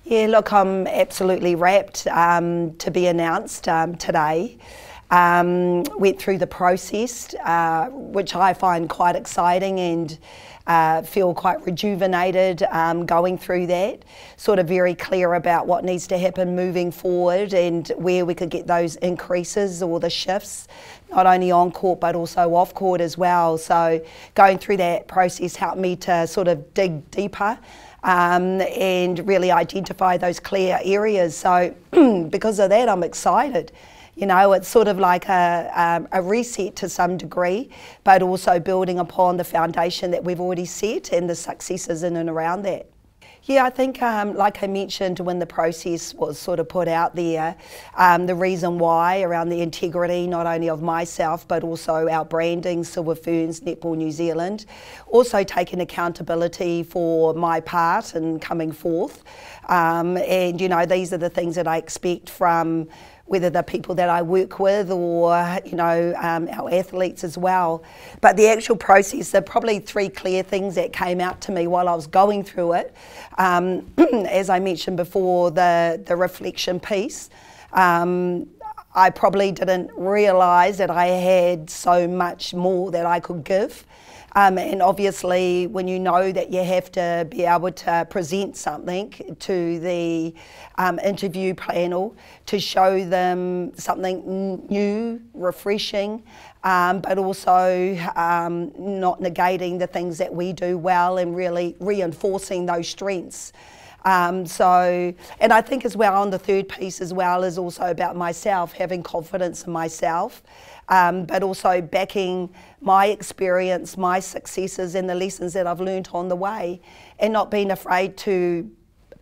Yeah, look, I'm absolutely rapt to be announced today. Went through the process, which I find quite exciting and feel quite rejuvenated going through that. Sort of very clear about what needs to happen moving forward and where we could get those increases or the shifts, not only on court but also off court as well. So going through that process helped me to sort of dig deeper and really identify those clear areas. So because of that, I'm excited. You know, it's sort of like a reset to some degree, but also building upon the foundation that we've already set and the successes in and around that. Yeah, I think, like I mentioned when the process was sort of put out there, the reason why around the integrity not only of myself but also our branding, Silver Ferns, Netball New Zealand, also taking accountability for my part in coming forth. And, you know, these are the things that I expect from whether the people that I work with or, you know, our athletes as well. But the actual process, there are probably three clear things that came out to me while I was going through it. As I mentioned before, the reflection piece. I probably didn't realise that I had so much more that I could give. And obviously, when you know that you have to be able to present something to the interview panel to show them something new, refreshing, but also not negating the things that we do well and really reinforcing those strengths. And I think as well on the third piece as well is also about myself, having confidence in myself, but also backing my experience, my successes and the lessons that I've learned on the way and not being afraid to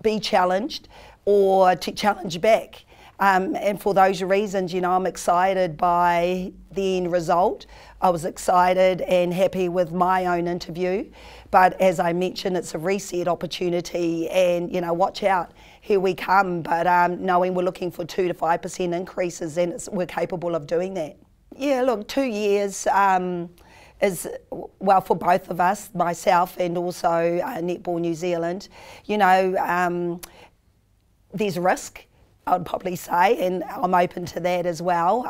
be challenged or to challenge back. And for those reasons, you know, I'm excited by the end result. I was excited and happy with my own interview. But as I mentioned, it's a reset opportunity and, you know, watch out, here we come. But knowing we're looking for 2 to 5% increases and we're capable of doing that. Yeah, look, 2 years is, well, for both of us, myself and also Netball New Zealand, you know, there's risk, I would probably say, and I'm open to that as well.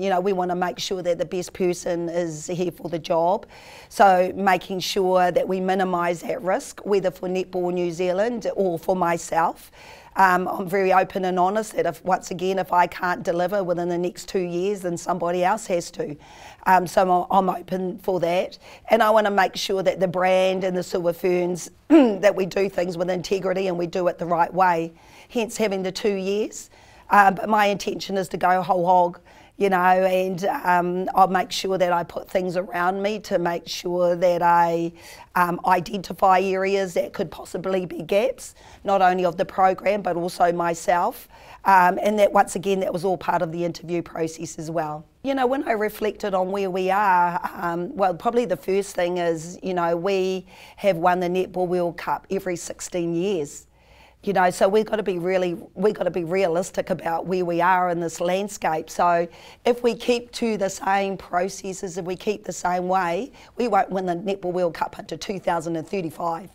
You know, we want to make sure that the best person is here for the job. So making sure that we minimise that risk, whether for Netball New Zealand or for myself. I'm very open and honest that once again, if I can't deliver within the next 2 years, then somebody else has to. So I'm open for that. And I want to make sure that the brand and the Silver Ferns, that we do things with integrity and we do it the right way. Hence having the 2 years. But my intention is to go whole hog, you know, and I'll make sure that I put things around me to make sure that I identify areas that could possibly be gaps, not only of the program but also myself. And that once again, that was all part of the interview process as well. You know, when I reflected on where we are, well, probably the first thing is, you know, we have won the Netball World Cup every 16 years. You know, so we've got to be realistic about where we are in this landscape. So if we keep to the same processes and we keep the same way, we won't win the Netball World Cup until 2035.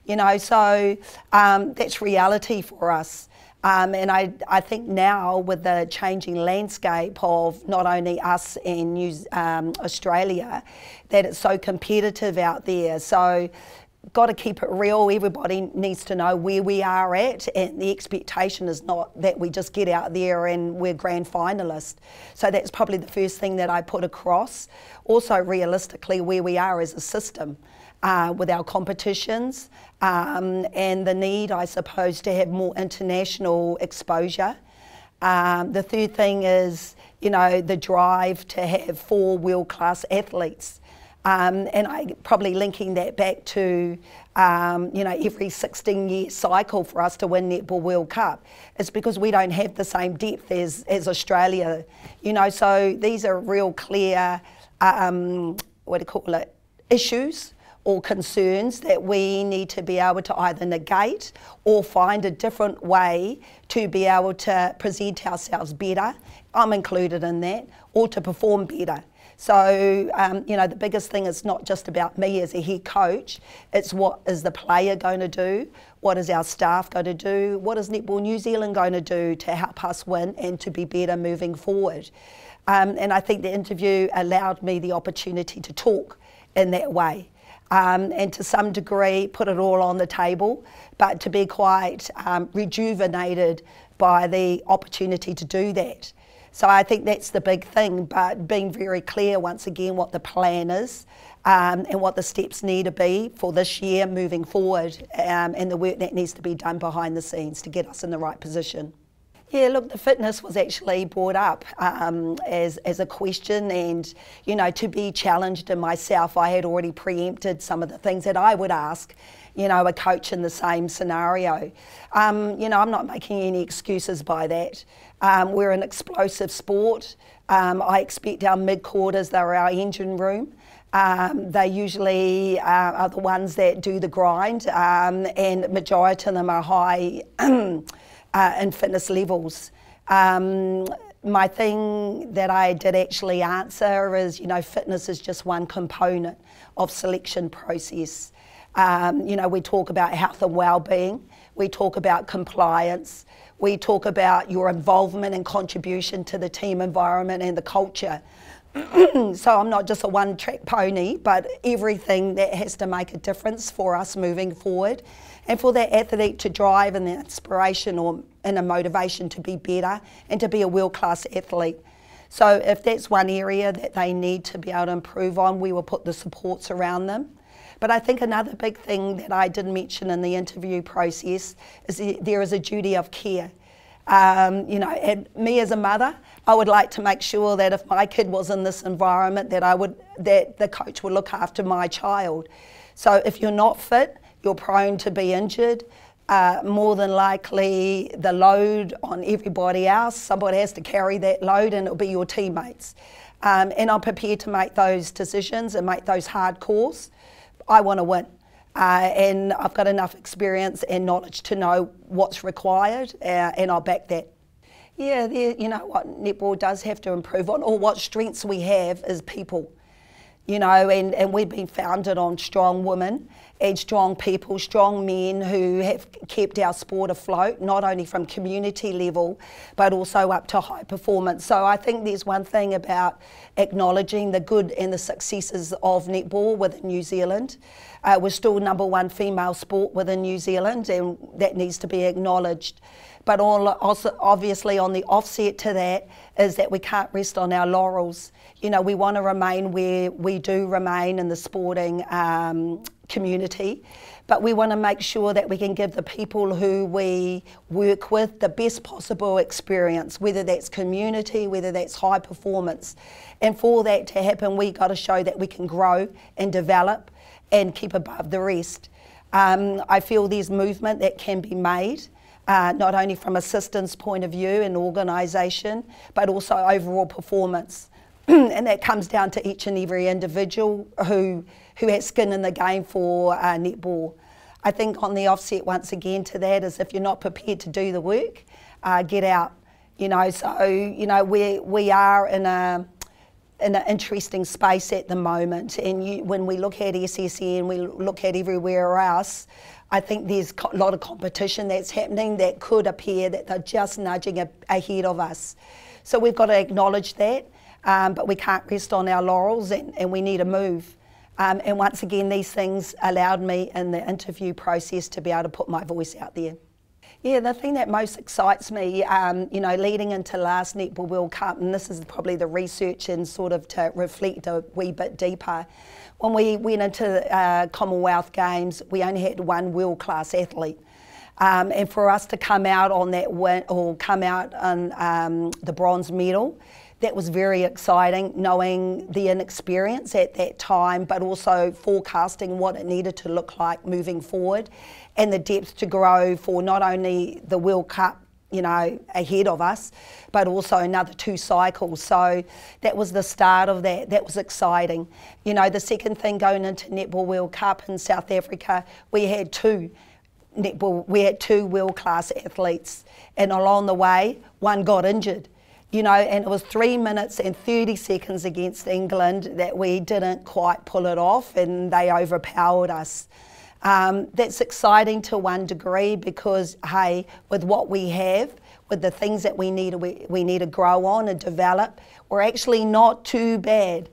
You know, so that's reality for us. And I think now with the changing landscape of not only us and Australia, that it's so competitive out there. So got to keep it real. Everybody needs to know where we are at, and the expectation is not that we just get out there and we're grand finalists. So that's probably the first thing that I put across. Also realistically where we are as a system with our competitions and the need, I suppose, to have more international exposure. The third thing is, you know, the drive to have 4 world-class athletes. And I probably linking that back to, you know, every 16-year cycle for us to win Netball World Cup. It's because we don't have the same depth as Australia, you know, so these are real clear, issues or concerns that we need to be able to either negate or find a different way to be able to present ourselves better, I'm included in that, or to perform better. So, you know, the biggest thing is not just about me as a head coach, it's what is the player going to do, what is our staff going to do, what is Netball New Zealand going to do to help us win and to be better moving forward. And I think the interview allowed me the opportunity to talk in that way. And to some degree put it all on the table, but to be quite rejuvenated by the opportunity to do that. So I think that's the big thing, but being very clear once again what the plan is and what the steps need to be for this year moving forward, and the work that needs to be done behind the scenes to get us in the right position. Yeah, look, the fitness was actually brought up as a question, and, you know, to be challenged in myself, I had already preempted some of the things that I would ask, you know, a coach in the same scenario. You know, I'm not making any excuses by that. We're an explosive sport. I expect our mid-quarters, they're our engine room. They usually are the ones that do the grind, and majority of them are high in fitness levels. My thing that I did actually answer is, you know, fitness is just one component of selection process. You know, we talk about health and well-being, we talk about compliance, we talk about your involvement and contribution to the team environment and the culture. So I'm not just a one-track pony, but everything that has to make a difference for us moving forward, and for that athlete to drive and the inspiration and a motivation to be better and to be a world-class athlete. So if that's one area that they need to be able to improve on, we will put the supports around them. But I think another big thing that I didn't mention in the interview process is there is a duty of care. You know, and me as a mother, I would like to make sure that if my kid was in this environment, that the coach would look after my child. So if you're not fit, you're prone to be injured. More than likely, the load on everybody else, somebody has to carry that load, and it'll be your teammates. And I'm prepared to make those decisions and make those hard calls. I want to win. And I've got enough experience and knowledge to know what's required, and I'll back that. Yeah, you know what netball does have to improve on, or what strengths we have is people. You know, and we've been founded on strong women and strong people, strong men who have kept our sport afloat, not only from community level, but also up to high performance. So I think there's one thing about acknowledging the good and the successes of netball within New Zealand. We're still #1 female sport within New Zealand, and that needs to be acknowledged. But also obviously on the offset to that is that we can't rest on our laurels. You know, we want to remain where we do remain in the sporting community, but we want to make sure that we can give the people who we work with the best possible experience, whether that's community, whether that's high performance. And for that to happen, we've got to show that we can grow and develop and keep above the rest. I feel there's movement that can be made, not only from a systems point of view and organisation, but also overall performance. And that comes down to each and every individual who has skin in the game for netball. I think on the offset once again to that is if you're not prepared to do the work, get out. You know, so you know we are in an interesting space at the moment, and when we look at SSN, we look at everywhere else, I think there's a lot of competition that's happening that could appear that they're just nudging ahead of us. So we've got to acknowledge that, but we can't rest on our laurels, and we need to move. And once again, these things allowed me in the interview process to be able to put my voice out there. Yeah, the thing that most excites me, you know, leading into last Netball World Cup, and this is probably the research and sort of to reflect a wee bit deeper, when we went into the Commonwealth Games, we only had one world-class athlete. And for us to come out on that win, or come out on the bronze medal, that was very exciting, knowing the inexperience at that time, but also forecasting what it needed to look like moving forward, and the depth to grow for not only the World Cup, you know, ahead of us, but also another 2 cycles. So that was the start of that. That was exciting. You know, the second thing going into Netball World Cup in South Africa, we had two world-class athletes, and along the way, one got injured. you know, and it was 3 minutes and 30 seconds against England that we didn't quite pull it off, and they overpowered us. That's exciting to one degree because, hey, with what we have, with the things that we need to grow on and develop, we're actually not too bad.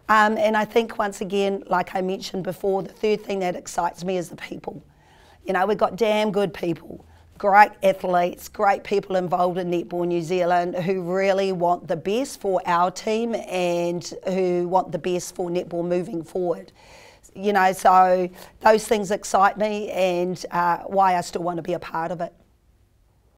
And I think, once again, like I mentioned before, the third thing that excites me is the people. You know, we've got damn good people, great athletes, great people involved in Netball New Zealand who really want the best for our team and who want the best for netball moving forward. You know, so those things excite me, and why I still want to be a part of it.